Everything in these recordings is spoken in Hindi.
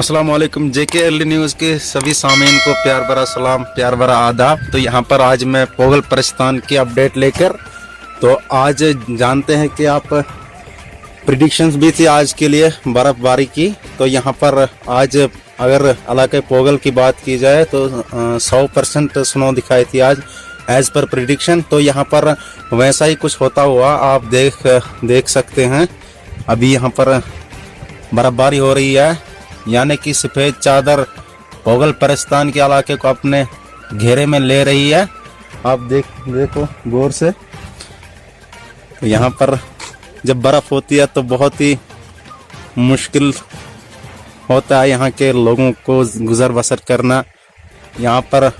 अस्सलाम वालेकुम। जेके अर्ली न्यूज़ के सभी सामीन को प्यार भरा सलाम, प्यार भरा आदाब। तो यहाँ पर आज मैं पोगल परिस्तान की अपडेट लेकर, तो आज जानते हैं कि आप प्रिडिक्शंस भी थी आज के लिए बर्फ़बारी की। तो यहाँ पर आज अगर इलाके पोगल की बात की जाए तो 100% स्नो दिखाई थी आज एज़ पर प्रिडिक्शन। तो यहाँ पर वैसा ही कुछ होता हुआ आप देख सकते हैं। अभी यहाँ पर बर्फ़बारी हो रही है, यानी कि सफ़ेद चादर पोगल परिस्तान के इलाके को अपने घेरे में ले रही है। आप देखो गौर से। यहाँ पर जब बर्फ़ होती है तो बहुत ही मुश्किल होता है यहाँ के लोगों को गुजर बसर करना। यहाँ पर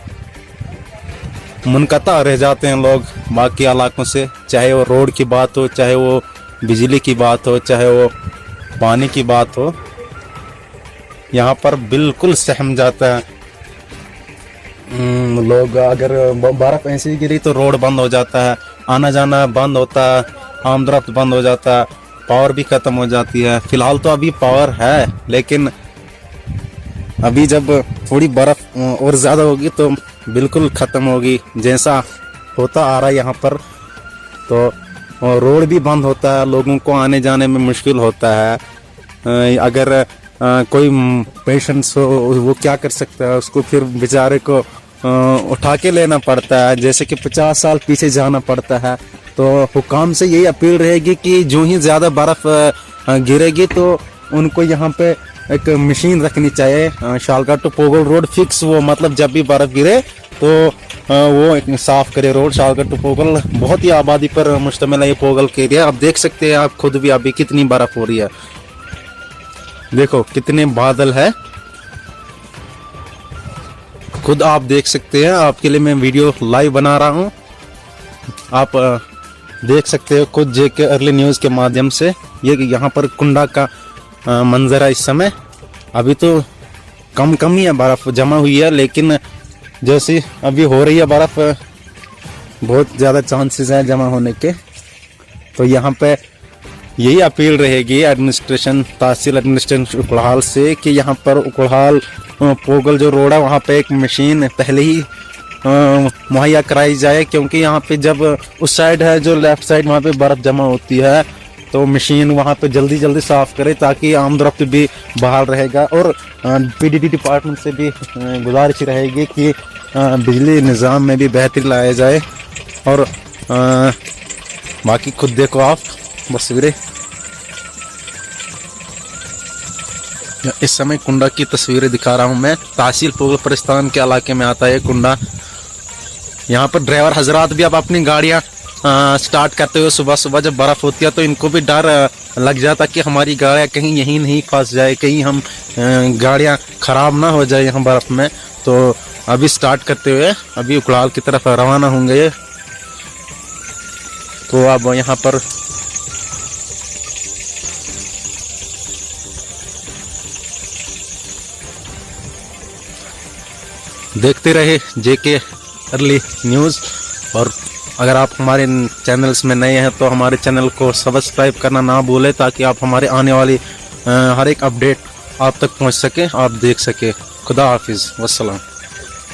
मुनक़ता रह जाते हैं लोग बाकी इलाकों से, चाहे वो रोड की बात हो, चाहे वो बिजली की बात हो, चाहे वो पानी की बात हो। यहाँ पर बिल्कुल सहम जाता है लोग। अगर बर्फ़ ऐसी गिरी तो रोड बंद हो जाता है, आना जाना बंद होता है, आमदरफ्त बंद हो जाता है, पावर भी ख़त्म हो जाती है। फ़िलहाल तो अभी पावर है, लेकिन अभी जब थोड़ी बर्फ़ और ज़्यादा होगी तो बिल्कुल ख़त्म होगी, जैसा होता आ रहा है यहाँ पर। तो रोड भी बंद होता है, लोगों को आने जाने में मुश्किल होता है। अगर कोई पेशेंट्स हो वो क्या कर सकता है, उसको फिर बेचारे को उठा के लेना पड़ता है, जैसे कि 50 साल पीछे जाना पड़ता है। तो हुकाम से यही अपील रहेगी कि जो ही ज़्यादा बर्फ़ गिरेगी तो उनको यहाँ पे एक मशीन रखनी चाहिए, शालका टू पोगल रोड फिक्स। वो मतलब जब भी बर्फ़ गिरे तो वो साफ़ करे रोड। शालका टू पोगल बहुत ही आबादी पर मुश्तमिल है ये पोगल के एरिया। आप देख सकते हैं आप खुद भी अभी कितनी बर्फ़ हो रही है, देखो कितने बादल है, खुद आप देख सकते हैं। आपके लिए मैं वीडियो लाइव बना रहा हूं, आप देख सकते हो खुद जेके अर्ली न्यूज़ के माध्यम से। ये यहाँ पर कुंडा का मंजर है इस समय। अभी तो कम ही है बर्फ़ जमा हुई है, लेकिन जैसे अभी हो रही है बर्फ़ बहुत ज़्यादा चांसेस हैं जमा होने के। तो यहाँ पे यही अपील रहेगी एडमिनिस्ट्रेशन, तहसील एडमिनिस्ट्रेशन उकड़हाल से कि यहाँ पर उकड़हाल पोगल जो रोड है वहाँ पे एक मशीन पहले ही मुहैया कराई जाए, क्योंकि यहाँ पे जब उस साइड है जो लेफ़्ट साइड वहाँ पे बर्फ़ जमा होती है तो मशीन वहाँ पे जल्दी साफ़ करे, ताकि आमदरफ्त भी बहाल रहेगा। और पीडीडी डिपार्टमेंट से भी गुजारिश रहेगी कि बिजली निज़ाम में भी बेहतरी लाया जाए। और बाकी खुद देखो आप तस्वीरें। इस समय कुंडा की तस्वीरें दिखा रहा हूं मैं। तहसील पोगल परिस्तान के इलाके में आता है कुंडा। यहाँ पर ड्राइवर हजरात भी अब अपनी गाड़ियां स्टार्ट करते हुए सुबह जब बर्फ़ होती है तो इनको भी डर लग जाता कि हमारी गाड़ियां कहीं यहीं नहीं फंस जाए, कहीं हम गाड़ियां ख़राब ना हो जाए यहाँ बर्फ़ में। तो अभी स्टार्ट करते हुए अभी उकड़ाल की तरफ रवाना होंगे। तो अब यहाँ पर देखते रहे जेके अर्ली न्यूज़। और अगर आप हमारे चैनल्स में नए हैं तो हमारे चैनल को सब्सक्राइब करना ना भूलें, ताकि आप हमारे आने वाली हर एक अपडेट आप तक पहुंच सके, आप देख सके। खुदा हाफिज़, वस्सलाम।